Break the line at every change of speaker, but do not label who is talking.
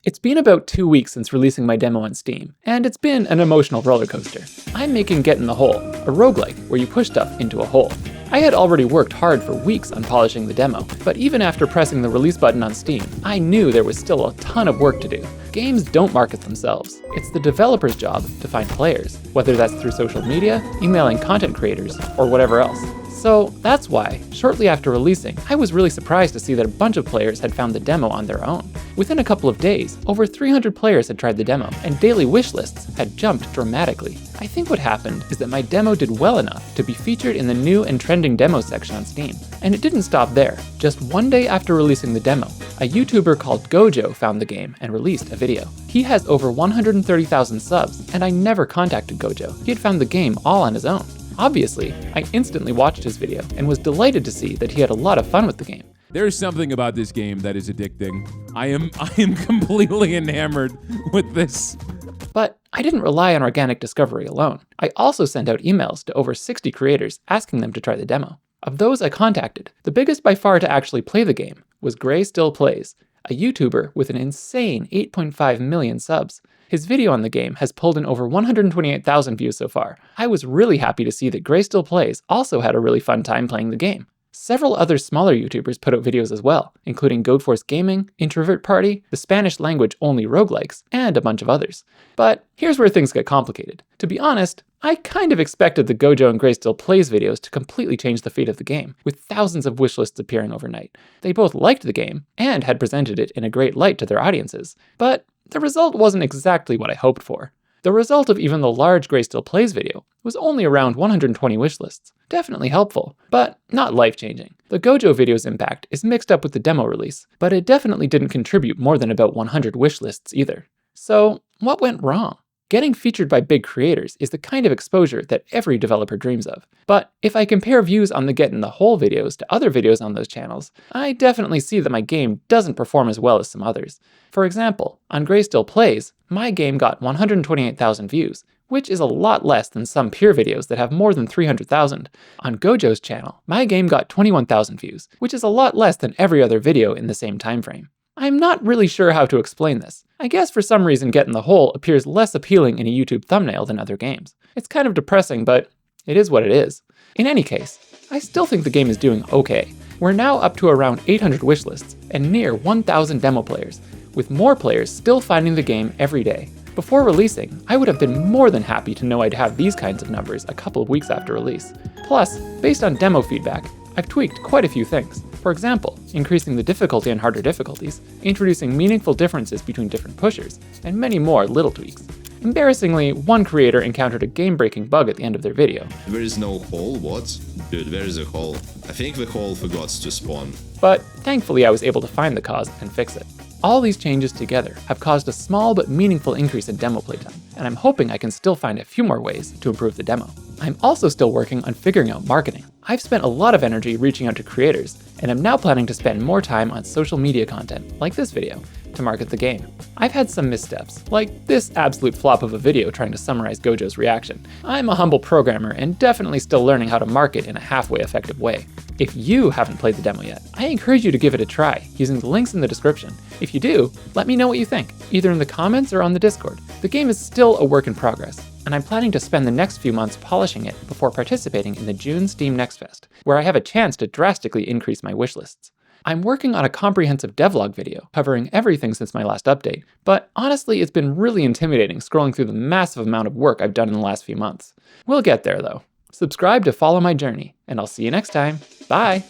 It's been about 2 weeks since releasing my demo on Steam, and it's been an emotional roller coaster. I'm making Get in the Hole, a roguelike where you push stuff into a hole. I had already worked hard for weeks on polishing the demo, but even after pressing the release button on Steam, I knew there was still a ton of work to do. Games don't market themselves. It's the developer's job to find players, whether that's through social media, emailing content creators, or whatever else. So that's why, shortly after releasing, I was really surprised to see that a bunch of players had found the demo on their own. Within a couple of days, over 300 players had tried the demo, and daily wish lists had jumped dramatically. I think what happened is that my demo did well enough to be featured in the new and trending demo section on Steam. And it didn't stop there. Just one day after releasing the demo, a YouTuber called Gojo found the game and released a video. He has over 130,000 subs, and I never contacted Gojo. He had found the game all on his own. Obviously, I instantly watched his video and was delighted to see that he had a lot of fun with the game.
There's something about this game that is addicting. I am completely enamored with this.
But I didn't rely on organic discovery alone. I also sent out emails to over 60 creators asking them to try the demo. Of those I contacted, the biggest by far to actually play the game was Gray Still Plays, a YouTuber with an insane 8.5 million subs. His video on the game has pulled in over 128,000 views so far. I was really happy to see that Gray Still Plays also had a really fun time playing the game. Several other smaller YouTubers put out videos as well, including Goatforce Gaming, Introvert Party, the Spanish language only roguelikes, and a bunch of others. But here's where things get complicated. To be honest, I kind of expected the Gojo and Gray Still Plays videos to completely change the fate of the game, with thousands of wishlists appearing overnight. They both liked the game, and had presented it in a great light to their audiences, but the result wasn't exactly what I hoped for. The result of even the large Gray Still Plays video was only around 120 wishlists. Definitely helpful, but not life-changing. The Gojo video's impact is mixed up with the demo release, but it definitely didn't contribute more than about 100 wishlists either. So what went wrong? Getting featured by big creators is the kind of exposure that every developer dreams of. But if I compare views on the Get in the Hole videos to other videos on those channels, I definitely see that my game doesn't perform as well as some others. For example, on Gray Still Plays, my game got 128,000 views, which is a lot less than some peer videos that have more than 300,000. On Gojo's channel, my game got 21,000 views, which is a lot less than every other video in the same time frame. I'm not really sure how to explain this. I guess for some reason Get in the Hole appears less appealing in a YouTube thumbnail than other games. It's kind of depressing, but it is what it is. In any case, I still think the game is doing okay. We're now up to around 800 wishlists and near 1,000 demo players, with more players still finding the game every day. Before releasing, I would have been more than happy to know I'd have these kinds of numbers a couple of weeks after release. Plus, based on demo feedback, I've tweaked quite a few things. For example, increasing the difficulty on harder difficulties, introducing meaningful differences between different pushers, and many more little tweaks. Embarrassingly, one creator encountered a game-breaking bug at the end of their video.
There is no hole, what? Dude, where is the hole? I think the hole forgot to spawn.
But thankfully I was able to find the cause and fix it. All these changes together have caused a small but meaningful increase in demo playtime, and I'm hoping I can still find a few more ways to improve the demo. I'm also still working on figuring out marketing. I've spent a lot of energy reaching out to creators, and I'm now planning to spend more time on social media content, like this video, to market the game. I've had some missteps, like this absolute flop of a video trying to summarize Gojo's reaction. I'm a humble programmer and definitely still learning how to market in a halfway effective way. If you haven't played the demo yet, I encourage you to give it a try using the links in the description. If you do, let me know what you think, either in the comments or on the Discord. The game is still a work in progress, and I'm planning to spend the next few months polishing it before participating in the June Steam Next Fest, where I have a chance to drastically increase my wishlists. I'm working on a comprehensive devlog video covering everything since my last update, but honestly it's been really intimidating scrolling through the massive amount of work I've done in the last few months. We'll get there though. Subscribe to follow my journey, and I'll see you next time. Bye!